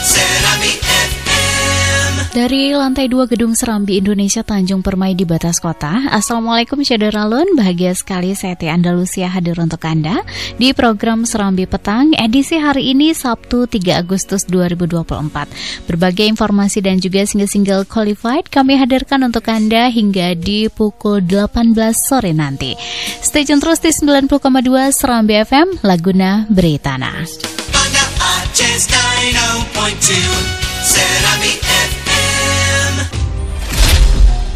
Serambi FM. Dari lantai 2 Gedung Serambi Indonesia Tanjung Permai di batas kota. Assalamualaikum Syadaralun, bahagia sekali saya Tia Andalusia hadir untuk Anda di program Serambi Petang edisi hari ini Sabtu 3 Agustus 2024. Berbagai informasi dan juga single-single qualified kami hadirkan untuk Anda hingga di pukul 18 sore nanti. Stay tune terus di 90,2 Serambi FM, Laguna Beritana. Banda Aceh 90.2 Serambi FM.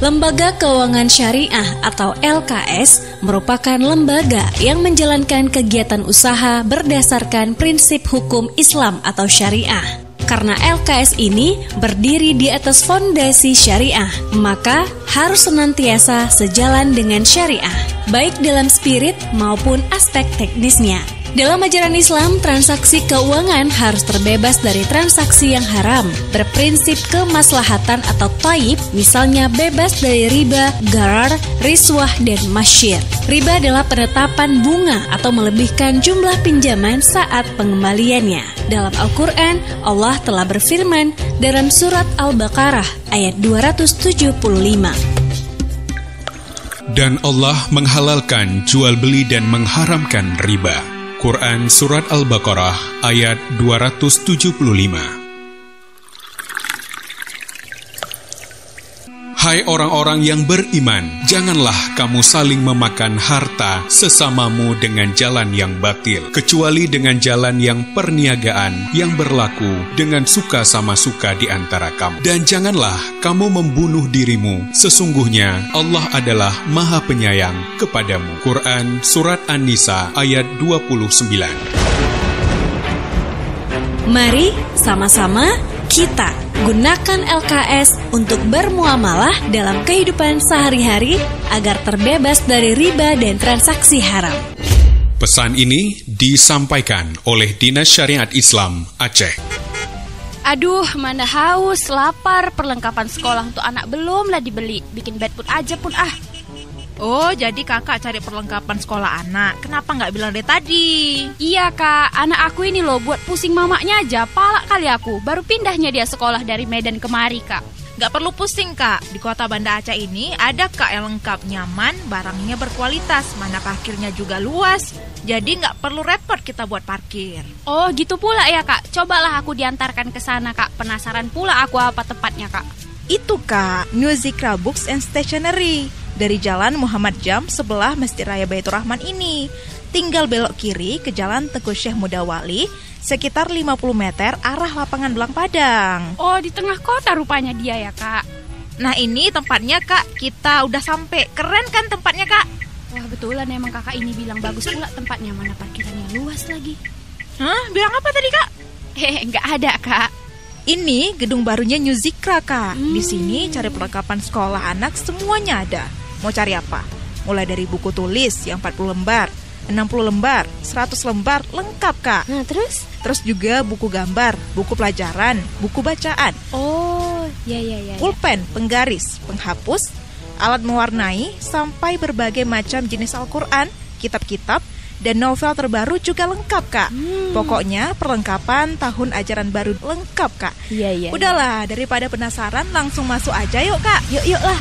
Lembaga Keuangan Syariah atau LKS merupakan lembaga yang menjalankan kegiatan usaha berdasarkan prinsip hukum Islam atau syariah. Karena LKS ini berdiri di atas fondasi syariah, maka harus senantiasa sejalan dengan syariah, baik dalam spirit maupun aspek teknisnya. Dalam ajaran Islam, transaksi keuangan harus terbebas dari transaksi yang haram, berprinsip kemaslahatan atau thayyib, misalnya bebas dari riba, gharar, riswah, dan masyir. Riba adalah penetapan bunga atau melebihkan jumlah pinjaman saat pengembaliannya. Dalam Al-Quran, Allah telah berfirman dalam surat Al-Baqarah ayat 275. Dan Allah menghalalkan jual beli dan mengharamkan riba. Quran Surat Al-Baqarah ayat 275. Hai orang-orang yang beriman, janganlah kamu saling memakan harta sesamamu dengan jalan yang batil, kecuali dengan jalan yang perniagaan yang berlaku dengan suka sama suka di antara kamu. Dan janganlah kamu membunuh dirimu, sesungguhnya Allah adalah Maha Penyayang kepadamu. Quran Surat An-Nisa ayat 29. Mari sama-sama kita gunakan LKS untuk bermuamalah dalam kehidupan sehari-hari agar terbebas dari riba dan transaksi haram. Pesan ini disampaikan oleh Dinas Syariat Islam Aceh. Aduh, mana haus, lapar, perlengkapan sekolah untuk anak belum lah dibeli. Bikin bed pun aja pun ah. Oh, jadi kakak cari perlengkapan sekolah anak. Kenapa nggak bilang dari tadi? Iya kak, anak aku ini loh buat pusing mamanya aja, palak kali aku. Baru pindahnya dia sekolah dari Medan kemari kak. Nggak perlu pusing kak, di kota Banda Aceh ini ada kak yang lengkap, nyaman, barangnya berkualitas, mana parkirnya juga luas. Jadi nggak perlu repot kita buat parkir. Oh gitu pula ya kak, cobalah aku diantarkan ke sana kak. Penasaran pula aku apa tepatnya kak. Itu kak, Musicra Books and Stationery. Dari Jalan Muhammad Jam sebelah Masjid Raya Baitur Rahman ini. Tinggal belok kiri ke Jalan Teguh Syekh Mudawali sekitar 50 meter arah lapangan Belang Padang. Oh, di tengah kota rupanya dia ya kak. Nah ini tempatnya kak, kita udah sampai. Keren kan tempatnya kak? Wah betulan emang kakak ini bilang bagus pula tempatnya, mana parkirannya luas lagi. Hah? Bilang apa tadi kak? Nggak ada kak. Ini gedung barunya Musicra kak. Di sini cari perlengkapan sekolah anak semuanya ada. Mau cari apa? Mulai dari buku tulis yang 40 lembar, 60 lembar, 100 lembar, lengkap kak. Nah terus? Terus juga buku gambar, buku pelajaran, buku bacaan. Oh, ya. Pulpen, penggaris, penghapus, alat mewarnai, sampai berbagai macam jenis Al-Quran, kitab-kitab, dan novel terbaru juga lengkap kak. Pokoknya perlengkapan tahun ajaran baru lengkap kak. Iya. Udahlah, daripada penasaran langsung masuk aja yuk kak. Yuk lah.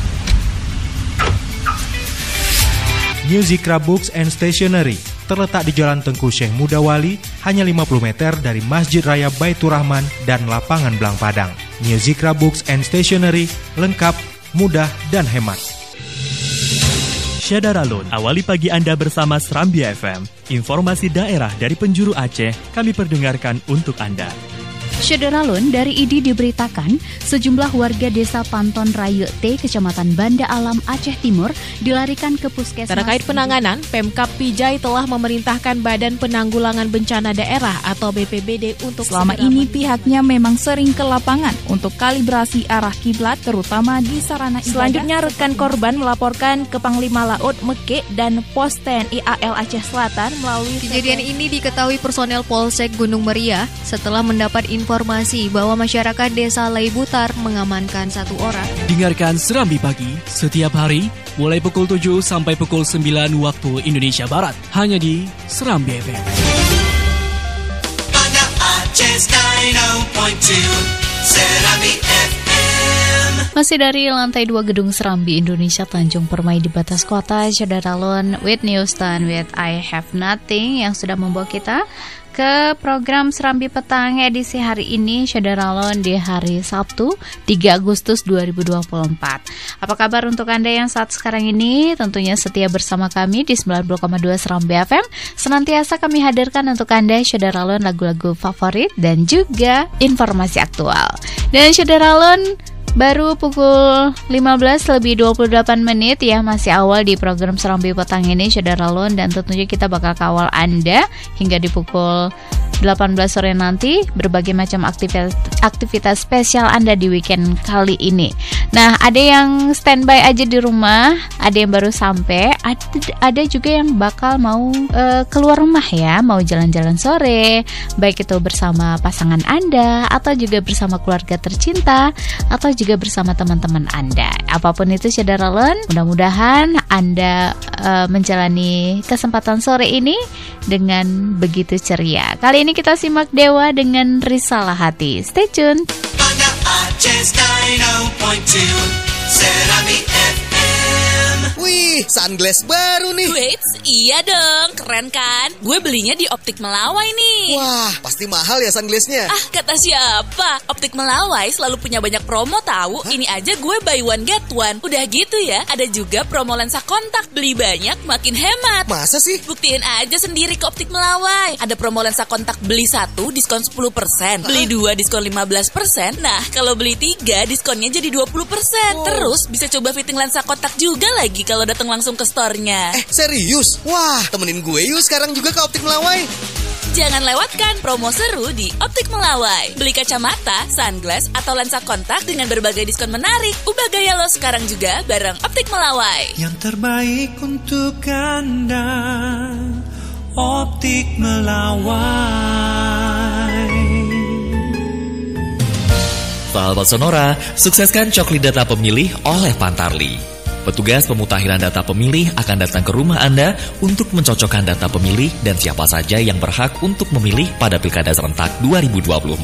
Musicra Books and Stationery terletak di Jalan Tengku Syekh Mudawali, hanya 50 meter dari Masjid Raya Baitur Rahman dan lapangan Belang Padang. Musicra Books and Stationery, lengkap, mudah, dan hemat. Syadaralun, awali pagi Anda bersama Serambi FM. Informasi daerah dari penjuru Aceh kami perdengarkan untuk Anda. Syadaralun, dari ID diberitakan sejumlah warga desa Panton Rayu T, Kecamatan Banda Alam, Aceh Timur dilarikan ke puskesmas. Terkait penanganan, Pemkab Pijai telah memerintahkan Badan Penanggulangan Bencana Daerah atau BPBD untuk selama ini pihaknya memang sering ke lapangan untuk kalibrasi arah kiblat terutama di sarana ibadah. Selanjutnya rekan korban melaporkan ke Panglima Laut Mekek dan Pos TNI AL Aceh Selatan melalui kejadian ini diketahui personel Polsek Gunung Meriah setelah mendapat informasi bahwa masyarakat desa Laibutar mengamankan satu orang. Dengarkan Serambi Pagi setiap hari mulai pukul 7 sampai pukul 9 waktu Indonesia Barat hanya di Serambi FM. Banda Aceh Serambi FM. Masih dari lantai 2 Gedung Serambi Indonesia Tanjung Permai di batas kota, Saudara Lon Whitney Houston with I Have Nothing yang sudah membawa kita ke program Serambi Petang edisi hari ini, Saudara Lon, di hari Sabtu 3 Agustus 2024. Apa kabar untuk Anda yang saat sekarang ini tentunya setia bersama kami di 90,2 Serambi FM. Senantiasa kami hadirkan untuk Anda, Saudara Lon, lagu-lagu favorit dan juga informasi aktual. Dan Saudara Lon, baru pukul 15:28 ya, masih awal di program Serambi Petang ini, Saudara Lon, dan tentunya kita bakal kawal Anda hingga di pukul 18 sore nanti berbagai macam aktivitas spesial Anda di weekend kali ini. Nah, ada yang standby aja di rumah, ada yang baru sampai, ada juga yang bakal mau keluar rumah ya, mau jalan-jalan sore, baik itu bersama pasangan Anda atau juga bersama keluarga tercinta atau juga bersama teman-teman Anda. Apapun itu, Saudara Lon, mudah-mudahan Anda menjalani kesempatan sore ini dengan begitu ceria. Kali ini kita simak Dewa dengan Risalah Hati. Stay tune. Bangga Aceh 90.2 Serambi FM. Wih, sunglass baru nih. Wait, iya dong, keren kan? Gue belinya di Optik Melawai nih. Wah, pasti mahal ya sunglassnya. Ah, kata siapa? Optik Melawai selalu punya banyak promo tahu. Ini aja gue buy one get one. Udah gitu ya, ada juga promo lensa kontak. Beli banyak makin hemat. Masa sih? Buktiin aja sendiri ke Optik Melawai. Ada promo lensa kontak beli 1 diskon 10%, beli 2 diskon 15%. Nah, kalau beli 3 diskonnya jadi 20%. Terus bisa coba fitting lensa kontak juga lagi kalau datang langsung ke store-nya. Serius? Wah, temenin gue yuk sekarang juga ke Optik Melawai. Jangan lewatkan promo seru di Optik Melawai. Beli kacamata, sunglass, atau lensa kontak dengan berbagai diskon menarik. Ubah gaya lo sekarang juga bareng Optik Melawai. Yang terbaik untuk Anda, Optik Melawai. Sahabat Sonora, sukseskan coklit data pemilih oleh Pantarli. Petugas pemutakhiran data pemilih akan datang ke rumah Anda untuk mencocokkan data pemilih dan siapa saja yang berhak untuk memilih pada Pilkada Serentak 2024.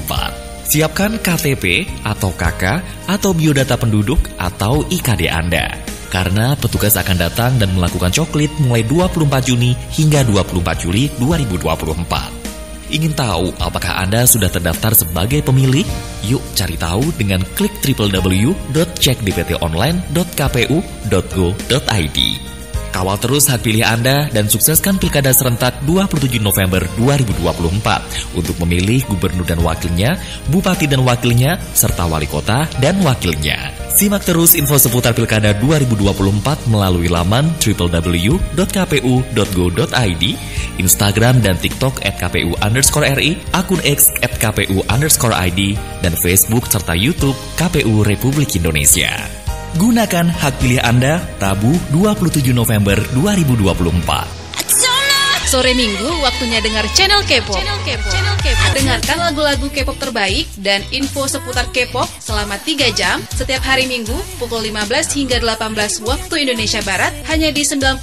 Siapkan KTP atau KK atau biodata penduduk atau IKD Anda. Karena petugas akan datang dan melakukan coklit mulai 24 Juni hingga 24 Juli 2024. Ingin tahu apakah Anda sudah terdaftar sebagai pemilih? Yuk cari tahu dengan klik www.cekdptonline.kpu.go.id. Kawal terus hak pilih Anda dan sukseskan Pilkada Serentak 27 November 2024 untuk memilih gubernur dan wakilnya, bupati dan wakilnya, serta wali kota dan wakilnya. Simak terus info seputar Pilkada 2024 melalui laman www.kpu.go.id, Instagram dan TikTok @kpu_RI, akun X @kpu_ID, dan Facebook serta YouTube KPU Republik Indonesia. Gunakan hak pilih Anda Rabu 27 November 2024. Sore Minggu waktunya dengar Channel K-pop. Dengarkan lagu-lagu K-pop terbaik dan info seputar K-pop selama 3 jam setiap hari Minggu pukul 15 hingga 18 waktu Indonesia Barat hanya di 90,2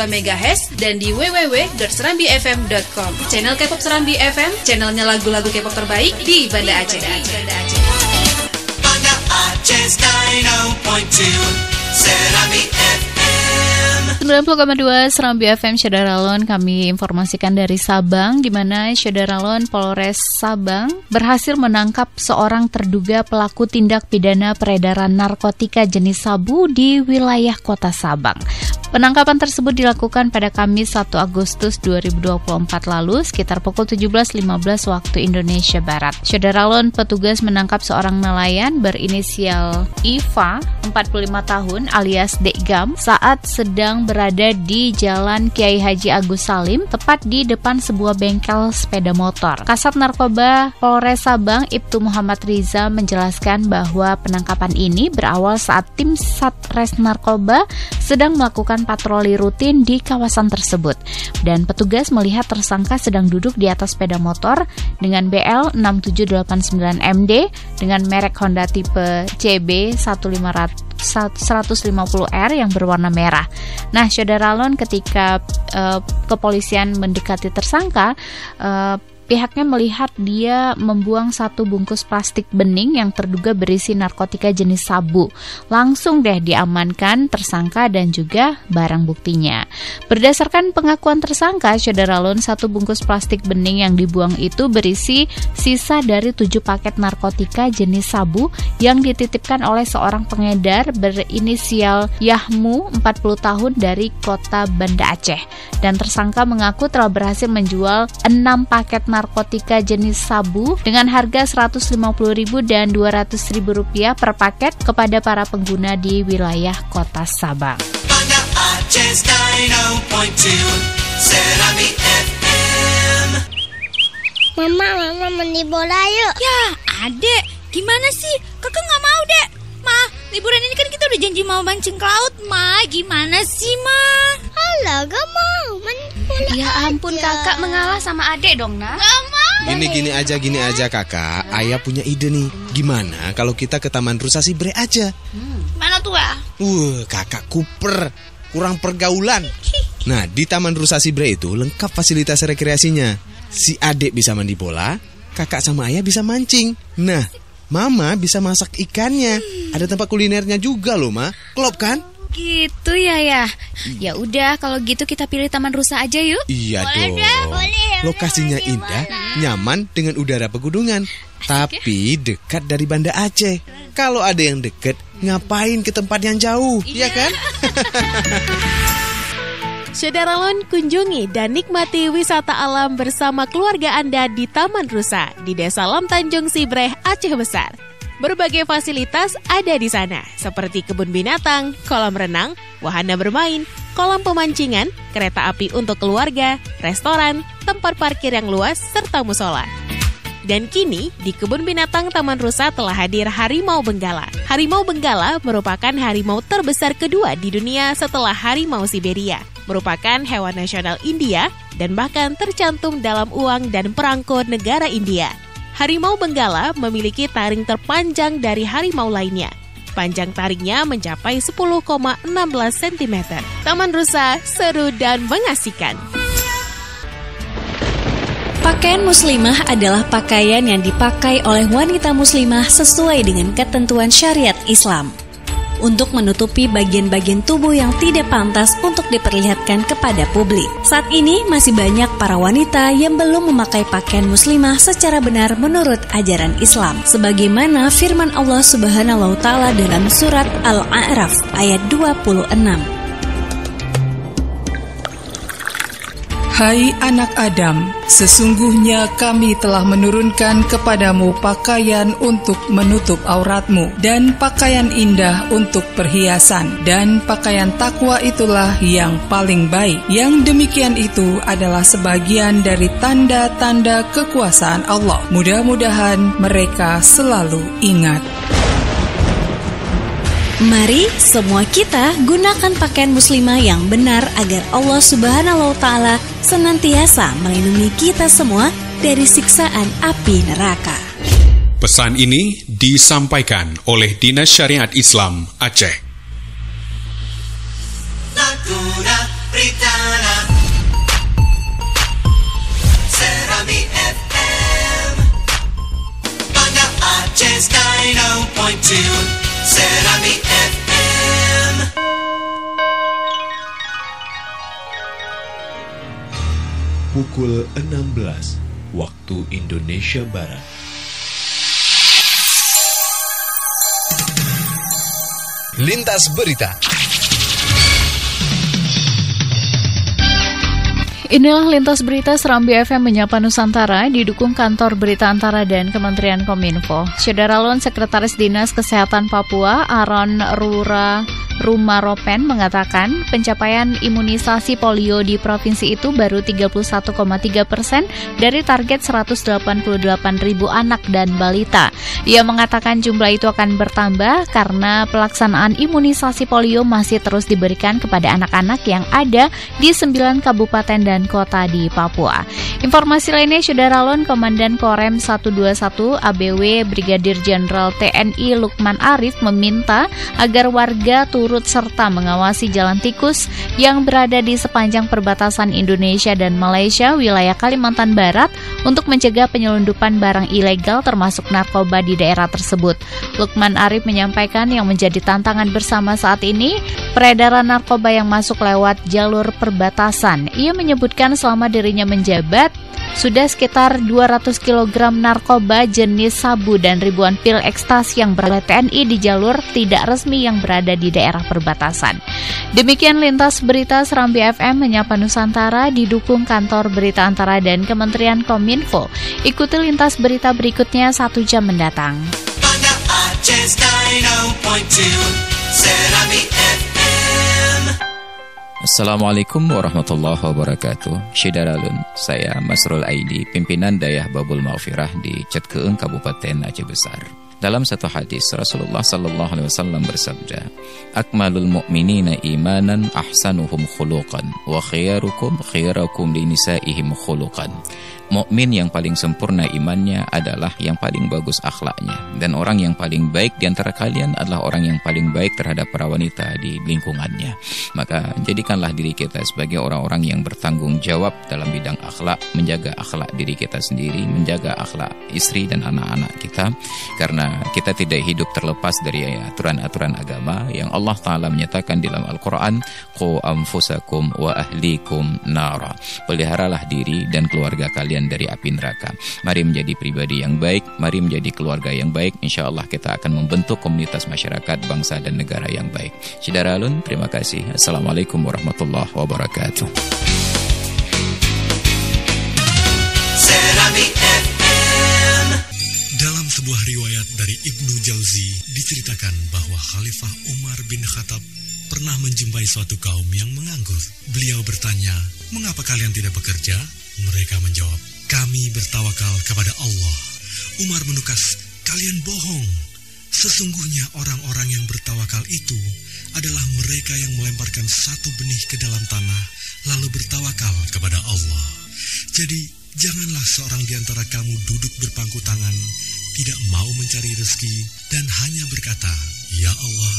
MHz dan di www.serambifm.com. Channel K-pop Serambi FM, channelnya lagu-lagu K-pop terbaik di Banda Aceh. Banda Aceh 90.2 Serambi FM. 90,2 Serambi FM, Saudara Lon. Kami informasikan dari Sabang, di mana Saudara Lon, Polres Sabang berhasil menangkap seorang terduga pelaku tindak pidana peredaran narkotika jenis sabu di wilayah Kota Sabang. Penangkapan tersebut dilakukan pada Kamis 1 Agustus 2024 lalu sekitar pukul 17.15 waktu Indonesia Barat. Saudara Lon, petugas menangkap seorang nelayan berinisial Iva, 45 tahun alias Dekgam, saat sedang berada di Jalan Kiai Haji Agus Salim, tepat di depan sebuah bengkel sepeda motor. Kasat Narkoba Polres Sabang, Ibtu Muhammad Riza, menjelaskan bahwa penangkapan ini berawal saat tim Satres Narkoba sedang melakukan patroli rutin di kawasan tersebut, dan petugas melihat tersangka sedang duduk di atas sepeda motor dengan BL 6789MD dengan merek Honda tipe CB 150R yang berwarna merah. Nah, Saudara Lon, ketika kepolisian mendekati tersangka, pihaknya melihat dia membuang 1 bungkus plastik bening yang terduga berisi narkotika jenis sabu. Langsung deh diamankan tersangka dan juga barang buktinya. Berdasarkan pengakuan tersangka, Syederalun, 1 bungkus plastik bening yang dibuang itu berisi sisa dari 7 paket narkotika jenis sabu yang dititipkan oleh seorang pengedar berinisial Yahmu, 40 tahun dari kota Banda Aceh. Dan tersangka mengaku telah berhasil menjual 6 paket narkotika jenis sabu dengan harga Rp150.000 dan Rp200.000 per paket kepada para pengguna di wilayah kota Sabang. Banda Aceh 90.2 Serambi FM. Mama mandi bola yuk. Ya, adek, gimana sih? Kakak nggak mau, Dek. Ma, liburan ini kan kita udah janji mau mancing ke laut, Ma. Gimana sih, Ma? Alah, gak mau. Ya ampun, kakak mengalah sama adek dong, Nak. Gak mau. Gini aja kakak. Ayah punya ide nih. Gimana kalau kita ke Taman Rusa Sibre aja? Mana tuh, ya? Kakak kuper. Kurang pergaulan. Nah, di Taman Rusa Sibre itu lengkap fasilitas rekreasinya. Si adek bisa mandi bola, kakak sama ayah bisa mancing. Nah, mama bisa masak ikannya. Ada tempat kulinernya juga loh, Ma. Klop kan? Gitu ya. Ya udah, kalau gitu kita pilih Taman Rusa aja yuk. Iya dong. Lokasinya indah, nyaman dengan udara pegunungan, tapi dekat dari Banda Aceh. Kalau ada yang dekat, ngapain ke tempat yang jauh? Iya kan? Syederalun, kunjungi dan nikmati wisata alam bersama keluarga Anda di Taman Rusa di Desa Lam Tanjung Sibreh, Aceh Besar. Berbagai fasilitas ada di sana, seperti kebun binatang, kolam renang, wahana bermain, kolam pemancingan, kereta api untuk keluarga, restoran, tempat parkir yang luas, serta musola. Dan kini, di kebun binatang Taman Rusa telah hadir harimau benggala. Harimau benggala merupakan harimau terbesar kedua di dunia setelah harimau Siberia. Merupakan hewan nasional India dan bahkan tercantum dalam uang dan perangko negara India. Harimau benggala memiliki taring terpanjang dari harimau lainnya. Panjang taringnya mencapai 10,16 cm. Taman Rusa seru dan mengasihkan. Pakaian muslimah adalah pakaian yang dipakai oleh wanita muslimah sesuai dengan ketentuan syariat Islam, untuk menutupi bagian-bagian tubuh yang tidak pantas untuk diperlihatkan kepada publik. Saat ini masih banyak para wanita yang belum memakai pakaian muslimah secara benar menurut ajaran Islam. Sebagaimana firman Allah Subhanahu wa Ta'ala dalam surat Al-A'raf ayat 26. Hai anak Adam, sesungguhnya kami telah menurunkan kepadamu pakaian untuk menutup auratmu dan pakaian indah untuk perhiasan, dan pakaian takwa itulah yang paling baik. Yang demikian itu adalah sebagian dari tanda-tanda kekuasaan Allah. Mudah-mudahan mereka selalu ingat. Mari semua kita gunakan pakaian muslimah yang benar agar Allah Subhanahu wa Ta'ala senantiasa melindungi kita semua dari siksaan api neraka. Pesan ini disampaikan oleh Dinas Syariat Islam Aceh. Laguna Pritana Serambi FM Banda Aceh 90.2 Serambi FM. Pukul 16 waktu Indonesia Barat. Lintas Berita. Inilah Lintas Berita Serambi FM menyapa Nusantara, didukung Kantor Berita Antara dan Kementerian Kominfo. Syederalun, Sekretaris Dinas Kesehatan Papua, Aron Rumaropen mengatakan pencapaian imunisasi polio di provinsi itu baru 31,3% dari target 188.000 anak dan balita. Ia mengatakan jumlah itu akan bertambah karena pelaksanaan imunisasi polio masih terus diberikan kepada anak-anak yang ada di 9 kabupaten dan kota di Papua. Informasi lainnya, Syederalun, Komandan Korem 121 ABW Brigadir Jenderal TNI Lukman Arif meminta agar warga turun turut serta mengawasi jalan tikus yang berada di sepanjang perbatasan Indonesia dan Malaysia wilayah Kalimantan Barat untuk mencegah penyelundupan barang ilegal termasuk narkoba di daerah tersebut. Lukman Arif menyampaikan yang menjadi tantangan bersama saat ini peredaran narkoba yang masuk lewat jalur perbatasan. Ia menyebutkan selama dirinya menjabat sudah sekitar 200 kg narkoba jenis sabu dan ribuan pil ekstasi yang beroleh TNI di jalur tidak resmi yang berada di daerah perbatasan. Demikian lintas berita Serambi FM menyapa Nusantara didukung Kantor Berita Antara dan Kementerian Kominfo. Ikuti lintas berita berikutnya 1 jam mendatang. Banda Aceh 90.2 Serambi FM. Assalamualaikum warahmatullahi wabarakatuh. Syedaralun, saya Masrul Aidi, pimpinan Dayah Babul Maghfirah di Cetkeeng, Kabupaten Aceh Besar. Dalam satu hadis, Rasulullah SAW bersabda, Akmalul mu'minina imanan ahsanuhum khuluqan, wa khiyarukum khiyarakum linisaihim khuluqan. Mukmin yang paling sempurna imannya adalah yang paling bagus akhlaknya, dan orang yang paling baik di antara kalian adalah orang yang paling baik terhadap para wanita di lingkungannya. Maka jadikanlah diri kita sebagai orang-orang yang bertanggung jawab dalam bidang akhlak, menjaga akhlak diri kita sendiri, menjaga akhlak istri dan anak-anak kita, karena kita tidak hidup terlepas dari aturan-aturan agama yang Allah Ta'ala menyatakan di dalam Al-Quran, Qu anfusakum wa ahlikum nara. Peliharalah diri dan keluarga kalian dari api neraka. Mari menjadi pribadi yang baik, mari menjadi keluarga yang baik. Insya Allah kita akan membentuk komunitas masyarakat, bangsa dan negara yang baik. Syedaralun, terima kasih. Assalamualaikum warahmatullahi wabarakatuh. Dalam sebuah riwayat dari Ibnu Jauzi diceritakan bahwa Khalifah Umar bin Khattab pernah menjumpai suatu kaum yang menganggur. Beliau bertanya, "Mengapa kalian tidak bekerja?" Mereka menjawab, "Kami bertawakal kepada Allah." Umar menukas, "Kalian bohong. Sesungguhnya orang-orang yang bertawakal itu adalah mereka yang melemparkan satu benih ke dalam tanah lalu bertawakal kepada Allah. Jadi, janganlah seorang di antara kamu duduk berpangku tangan, tidak mau mencari rezeki, dan hanya berkata, 'Ya Allah,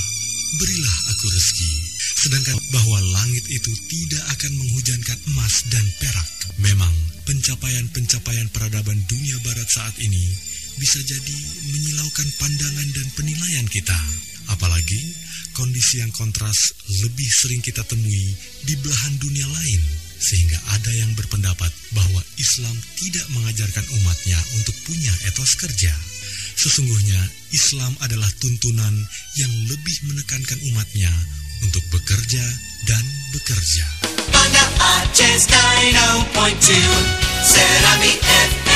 berilah aku rezeki,' sedangkan bahwa langit itu tidak akan menghujankan emas dan perak." Memang, pencapaian-pencapaian peradaban dunia barat saat ini bisa jadi menyilaukan pandangan dan penilaian kita. Apalagi, kondisi yang kontras lebih sering kita temui di belahan dunia lain, sehingga ada yang berpendapat bahwa Islam tidak mengajarkan umatnya untuk punya etos kerja. Sesungguhnya Islam adalah tuntunan yang lebih menekankan umatnya untuk bekerja dan bekerja. Banda Aceh 90.2 Serambi FM.